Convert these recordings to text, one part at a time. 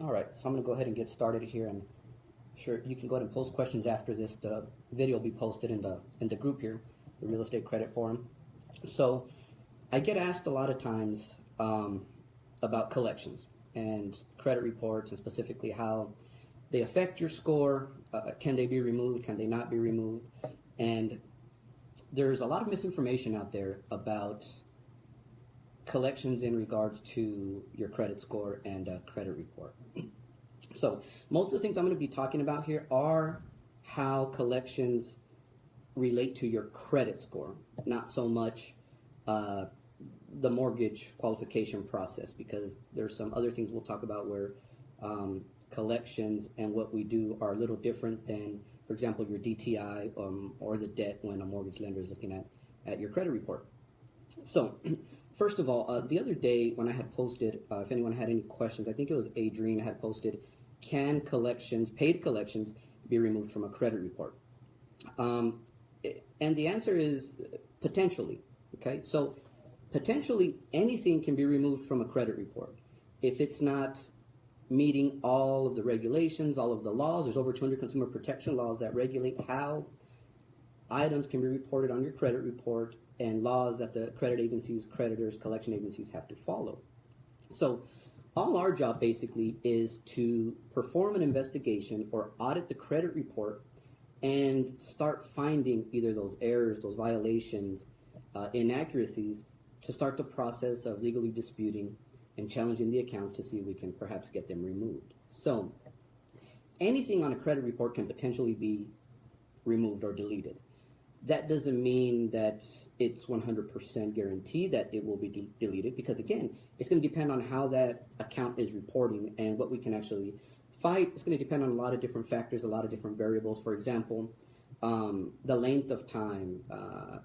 All right, so I'm going to go ahead and get started here. And sure, you can go ahead and post questions after this. The video will be posted in the group here, the Real Estate Credit Forum. So I get asked a lot of times about collections and credit reports, and specifically how they affect your score. Can they be removed? Can they not be removed? And there's a lot of misinformation out there about collections in regards to your credit score and credit report. So most of the things I'm going to be talking about here are how collections relate to your credit score, not so much the mortgage qualification process, because there's some other things we'll talk about where collections and what we do are a little different than, for example, your DTI or the debt when a mortgage lender is looking at your credit report. So first of all, the other day when I had posted, if anyone had any questions, I think it was Adrienne had posted, can collections, paid collections, be removed from a credit report? And the answer is potentially, okay? So potentially anything can be removed from a credit report. If it's not meeting all of the regulations, all of the laws, there's over 200 consumer protection laws that regulate how items can be reported on your credit report, and laws that the credit agencies, creditors, collection agencies have to follow. So all our job basically is to perform an investigation or audit the credit report and start finding either those errors, those violations, inaccuracies, to start the process of legally disputing and challenging the accounts to see if we can perhaps get them removed. So anything on a credit report can potentially be removed or deleted. That doesn't mean that it's 100% guaranteed that it will be deleted, because again, it's going to depend on how that account is reporting and what we can actually fight. It's going to depend on a lot of different factors, a lot of different variables. For example, the length of time,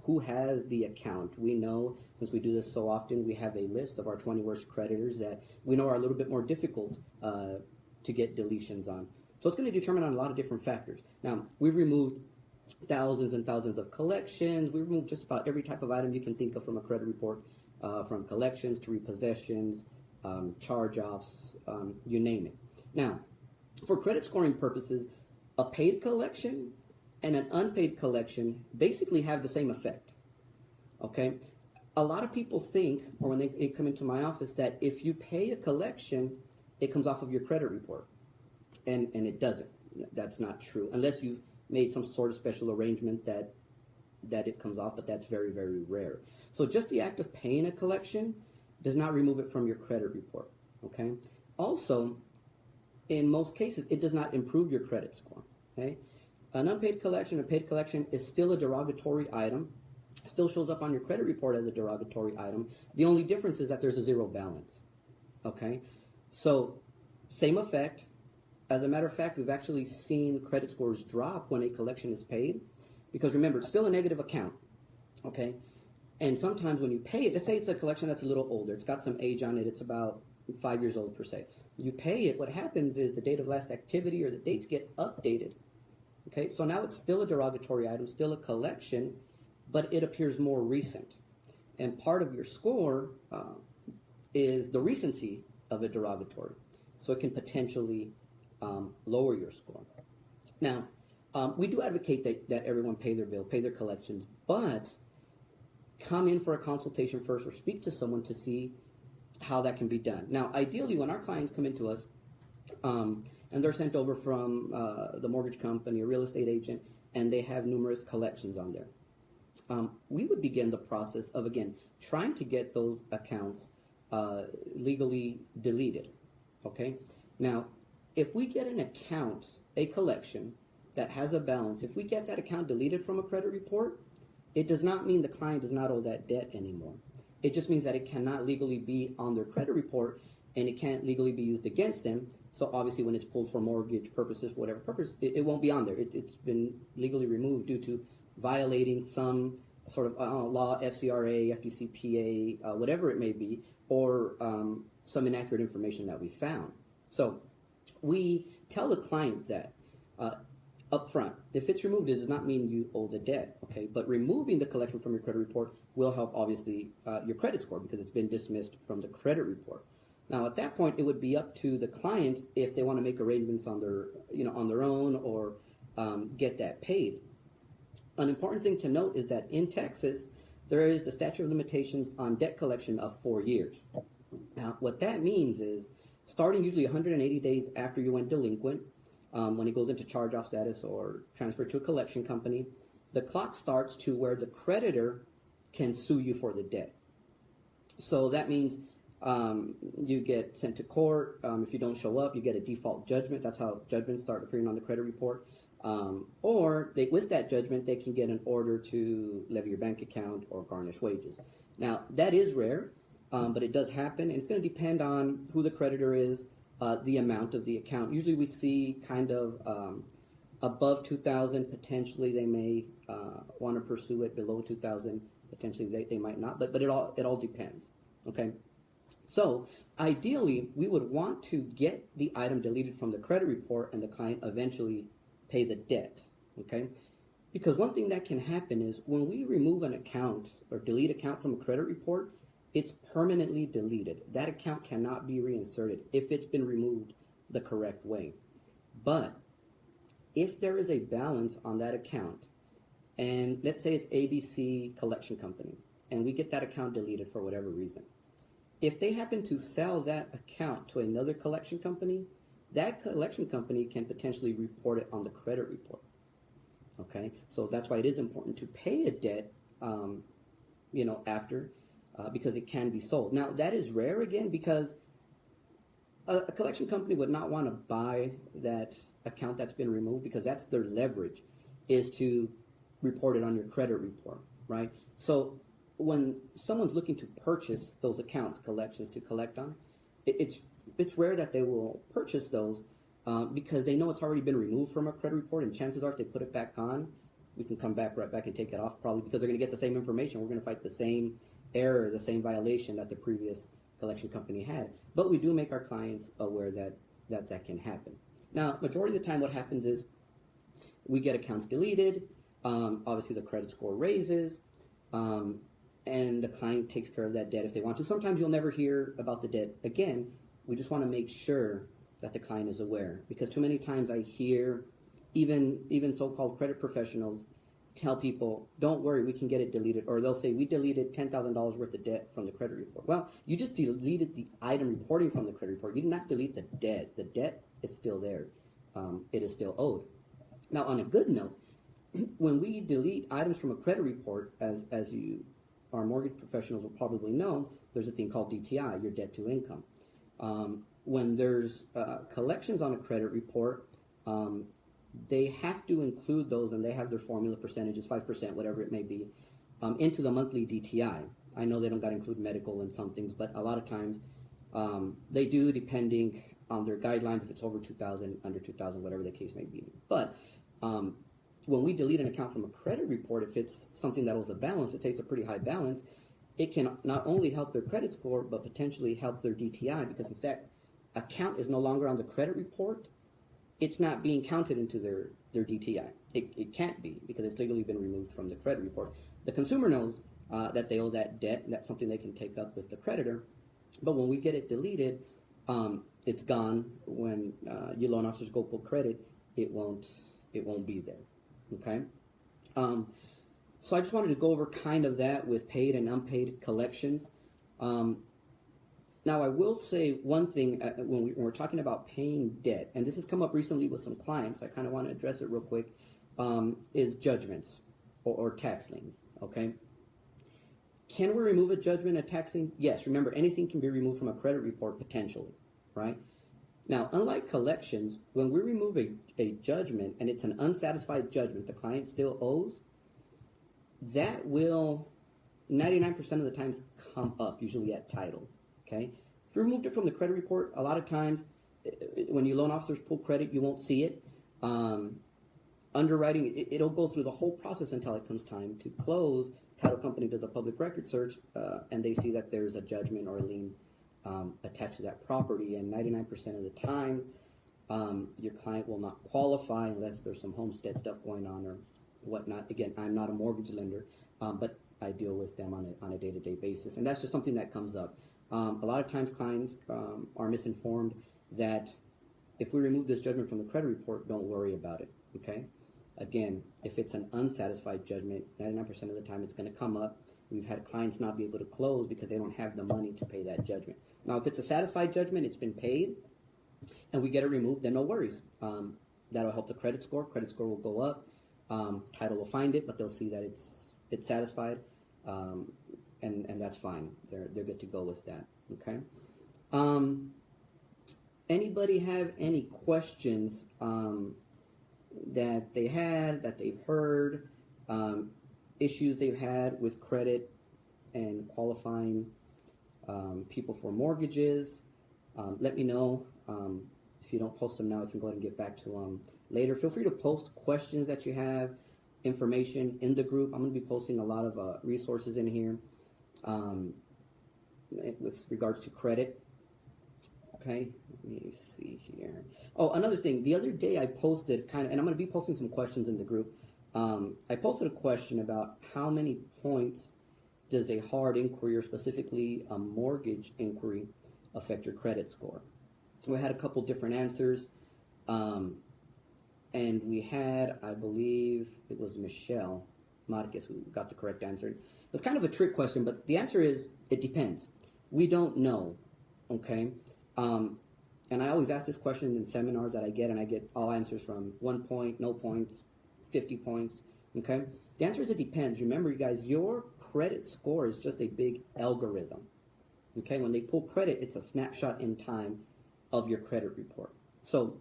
who has the account. We know, since we do this so often, we have a list of our 20 worst creditors that we know are a little bit more difficult to get deletions on. So it's going to determine on a lot of different factors. Now, we've removed thousands and thousands of collections. We removed just about every type of item you can think of from a credit report, from collections to repossessions, charge-offs, you name it. Now, for credit scoring purposes, a paid collection and an unpaid collection basically have the same effect, okay? A lot of people think, or when they come into my office, that if you pay a collection, it comes off of your credit report, and it doesn't. That's not true, unless you've made some sort of special arrangement that it comes off, but that's very, very rare. So just the act of paying a collection does not remove it from your credit report, okay? Also, in most cases, it does not improve your credit score, okay? An unpaid collection, a paid collection is still a derogatory item, still shows up on your credit report as a derogatory item. The only difference is that there's a zero balance, okay? So same effect. As a matter of fact, we've actually seen credit scores drop when a collection is paid, because remember, it's still a negative account, okay? And sometimes when you pay it, let's say it's a collection that's a little older, it's got some age on it, it's about 5 years old per se. You pay it, what happens is the date of last activity or the dates get updated, okay? So now it's still a derogatory item, still a collection, but it appears more recent. And part of your score is the recency of a derogatory. So it can potentially lower your score. Now, we do advocate that everyone pay their bill, pay their collections, but come in for a consultation first or speak to someone to see how that can be done. Now, ideally, when our clients come into us and they're sent over from the mortgage company or real estate agent, and they have numerous collections on there, we would begin the process of, again, trying to get those accounts legally deleted, okay? Now, if we get an account, a collection that has a balance, if we get that account deleted from a credit report, it does not mean the client does not owe that debt anymore. It just means that it cannot legally be on their credit report, and it can't legally be used against them. So obviously when it's pulled for mortgage purposes, whatever purpose, it won't be on there. It's been legally removed due to violating some sort of law, FCRA, FDCPA, whatever it may be, or some inaccurate information that we found. So we tell the client that up front, if it's removed, it does not mean you owe the debt, okay? But removing the collection from your credit report will help, obviously, your credit score, because it's been dismissed from the credit report. Now, at that point, it would be up to the client if they want to make arrangements on their, on their own, or get that paid. An important thing to note is that in Texas, there is the statute of limitations on debt collection of 4 years. Now, what that means is, starting usually 180 days after you went delinquent, when it goes into charge-off status or transferred to a collection company, the clock starts to where the creditor can sue you for the debt. So that means you get sent to court. If you don't show up, you get a default judgment. That's how judgments start appearing on the credit report. With that judgment, they can get an order to levy your bank account or garnish wages. Now, that is rare, but it does happen, and it's going to depend on who the creditor is, the amount of the account. Usually we see kind of above $2,000, potentially they may want to pursue it. Below $2,000, potentially they might not, but it all depends, okay? So ideally, we would want to get the item deleted from the credit report and the client eventually pay the debt, okay? Because one thing that can happen is when we remove an account or delete account from a credit report, it's permanently deleted. That account cannot be reinserted if it's been removed the correct way. But if there is a balance on that account, and let's say it's ABC Collection Company, and we get that account deleted for whatever reason, if they happen to sell that account to another collection company, that collection company can potentially report it on the credit report. Okay, so that's why it is important to pay a debt, after, because it can be sold. Now, that is rare again because a collection company would not want to buy that account that's been removed, because that's their leverage, is to report it on your credit report, right? So when someone's looking to purchase those accounts, collections to collect on, it's rare that they will purchase those because they know it's already been removed from a credit report, and chances are if they put it back on, we can come back right back and take it off, probably because they're going to get the same information. We're going to fight the same error, the same violation that the previous collection company had. But we do make our clients aware that can happen. Now, majority of the time what happens is we get accounts deleted, obviously the credit score raises, and the client takes care of that debt if they want to. Sometimes you'll never hear about the debt again. We just want to make sure that the client is aware, because too many times I hear even so-called credit professionals tell people, don't worry, we can get it deleted. Or they'll say, we deleted $10,000 worth of debt from the credit report. Well, you just deleted the item reporting from the credit report. You did not delete the debt. The debt is still there. It is still owed. Now, on a good note, when we delete items from a credit report, as our mortgage professionals will probably know, there's a thing called DTI, your debt to income. When there's collections on a credit report, they have to include those, and they have their formula percentages, 5%, whatever it may be, into the monthly DTI. I know they don't got to include medical and some things, but a lot of times they do, depending on their guidelines, if it's over 2,000, under 2,000, whatever the case may be. But when we delete an account from a credit report, if it's something that was a balance, it takes a pretty high balance, it can not only help their credit score, but potentially help their DTI, because if that account is no longer on the credit report, it's not being counted into their DTI. It can't be, because it's legally been removed from the credit report. The consumer knows that they owe that debt, and that's something they can take up with the creditor. But when we get it deleted, it's gone. When your loan officers go pull credit, it won't be there. Okay. So I just wanted to go over kind of that with paid and unpaid collections. Now, I will say one thing when we're talking about paying debt, and this has come up recently with some clients, I kind of want to address it real quick, is judgments or tax liens, okay? Can we remove a judgment, a tax lien? Yes. Remember, anything can be removed from a credit report potentially, right? Now, unlike collections, when we remove a judgment and it's an unsatisfied judgment, the client still owes, that will 99% of the times come up, usually at title. Okay. If you removed it from the credit report, a lot of times when your loan officers pull credit, you won't see it. Underwriting, it'll go through the whole process until it comes time to close. Title company does a public record search, and they see that there's a judgment or a lien attached to that property. And 99% of the time, your client will not qualify unless there's some homestead stuff going on or whatnot. Again, I'm not a mortgage lender, but I deal with them on a day-to-day basis, and that's just something that comes up. A lot of times clients are misinformed that if we remove this judgment from the credit report, don't worry about it, okay? Again, if it's an unsatisfied judgment, 99% of the time it's going to come up. We've had clients not be able to close because they don't have the money to pay that judgment. Now, if it's a satisfied judgment, it's been paid, and we get it removed, then no worries. That'll help the credit score. Credit score will go up. Title will find it, but they'll see that it's satisfied, and that's fine. They're good to go with that, okay? Anybody have any questions that they've heard, issues they've had with credit and qualifying people for mortgages? Let me know. If you don't post them now, I can go ahead and get back to them later. Feel free to post questions that you have, information in the group. I'm going to be posting a lot of resources in here with regards to credit. Okay, let me see here. Oh, another thing. The other day I posted and I'm going to be posting some questions in the group. I posted a question about how many points does a hard inquiry, or specifically a mortgage inquiry, affect your credit score? We had a couple different answers, and we had, I believe it was Michelle Marquez who got the correct answer. It was kind of a trick question, but the answer is it depends. We don't know, okay? And I always ask this question in seminars that I get, and I get all answers from 1 point, no points, 50 points, okay? The answer is it depends. Remember, you guys, your credit score is just a big algorithm, okay? When they pull credit, it's a snapshot in time of your credit report. So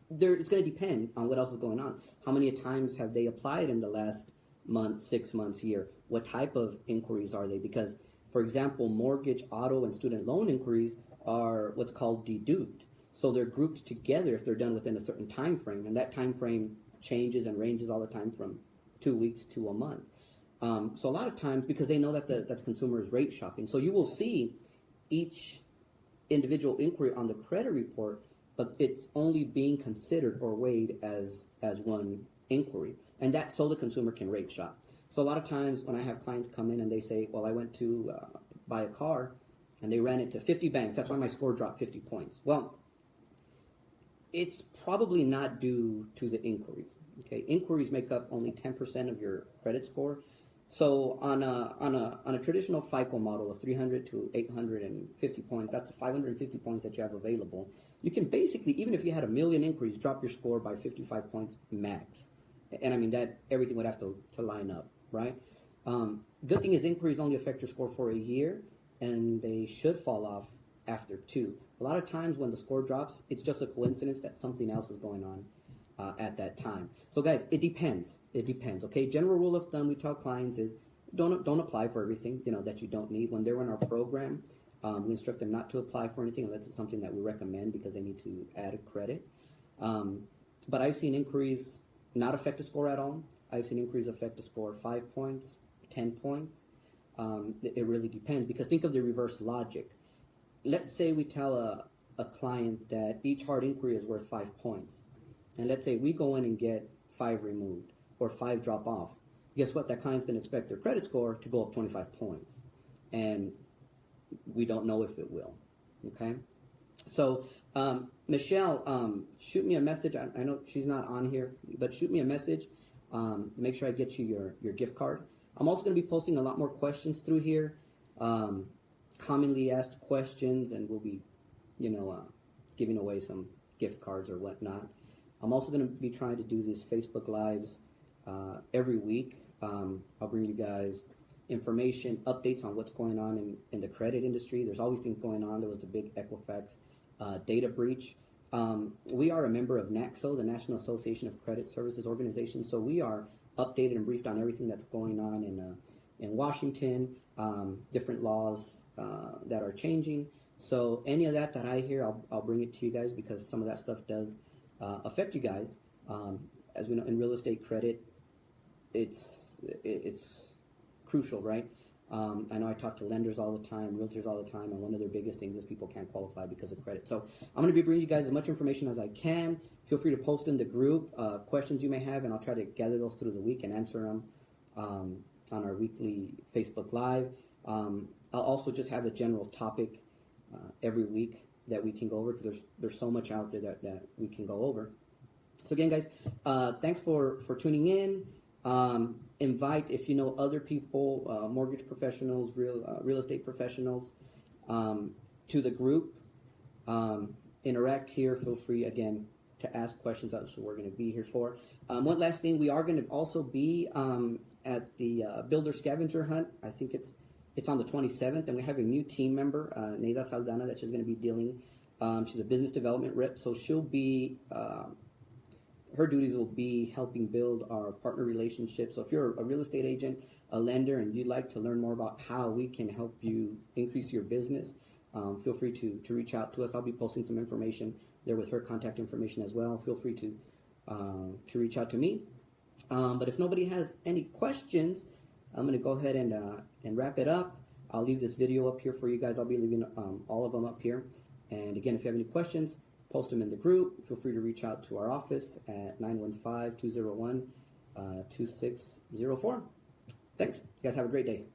it's going to depend on what else is going on. How many times have they applied in the last month, 6 months, year? What type of inquiries are they? Because, for example, mortgage, auto, and student loan inquiries are what's called deduped. So they're grouped together if they're done within a certain time frame, and that time frame changes and ranges all the time from 2 weeks to a month. So a lot of times, because they know that that's consumers rate shopping, so you will see each individual inquiry on the credit report, but it's only being considered or weighed as one inquiry, and that's so the consumer can rate shop. So a lot of times when I have clients come in and they say, well, I went to buy a car and they ran it to 50 banks, that's why my score dropped 50 points. Well, it's probably not due to the inquiries. Okay, inquiries make up only 10% of your credit score. So on a traditional FICO model of 300 to 850 points, that's 550 points that you have available. You can basically, even if you had 1 million inquiries, drop your score by 55 points max. And I mean, that everything would have to line up, right? Good thing is inquiries only affect your score for a year, and they should fall off after 2. A lot of times when the score drops, it's just a coincidence that something else is going on at that time. So guys, it depends. It depends. Okay, general rule of thumb we tell clients is don't apply for everything that you don't need. When they're in our program, we instruct them not to apply for anything unless it's something that we recommend because they need to add a credit. But I've seen inquiries not affect the score at all. I've seen inquiries affect the score 5 points, 10 points. It really depends, because think of the reverse logic. Let's say we tell a client that each hard inquiry is worth 5 points. And let's say we go in and get 5 removed or 5 drop off. Guess what? That client's going to expect their credit score to go up 25 points. And we don't know if it will. Okay? So, Michelle, shoot me a message. I know she's not on here, but shoot me a message. Make sure I get you your gift card. I'm also going to be posting a lot more questions through here, commonly asked questions, and we'll be, giving away some gift cards or whatnot. I'm also going to be trying to do these Facebook Lives every week. I'll bring you guys information, updates on what's going on in the credit industry. There's always things going on. There was the big Equifax data breach. We are a member of NACSO, the National Association of Credit Services Organization, so we are updated and briefed on everything that's going on in Washington, different laws that are changing. So any of that I hear, I'll bring it to you guys, because some of that stuff does affect you guys. As we know, in real estate credit, it's crucial, right? I know I talk to lenders all the time, realtors all the time, and one of their biggest things is people can't qualify because of credit. So I'm going to be bringing you guys as much information as I can. Feel free to post in the group questions you may have, and I'll try to gather those through the week and answer them on our weekly Facebook Live. I'll also just have a general topic every week that we can go over, because there's so much out there that we can go over. So again, guys, thanks for tuning in. Invite, if you know other people, mortgage professionals, real estate professionals, to the group. Interact here. Feel free, again, to ask questions. That's what we're going to be here for. One last thing, we are going to also be at the Builder Scavenger Hunt. I think it's on the 27th, and we have a new team member, Neida Saldana, that she's going to be dealing. She's a business development rep, so she'll be, her duties will be helping build our partner relationship. So if you're a real estate agent, a lender, and you'd like to learn more about how we can help you increase your business, feel free to reach out to us. I'll be posting some information there with her contact information as well. Feel free to reach out to me. But if nobody has any questions, I'm going to go ahead and wrap it up. I'll leave this video up here for you guys. I'll be leaving all of them up here. And again, if you have any questions, post them in the group. Feel free to reach out to our office at 915-201-2604. Thanks. You guys have a great day.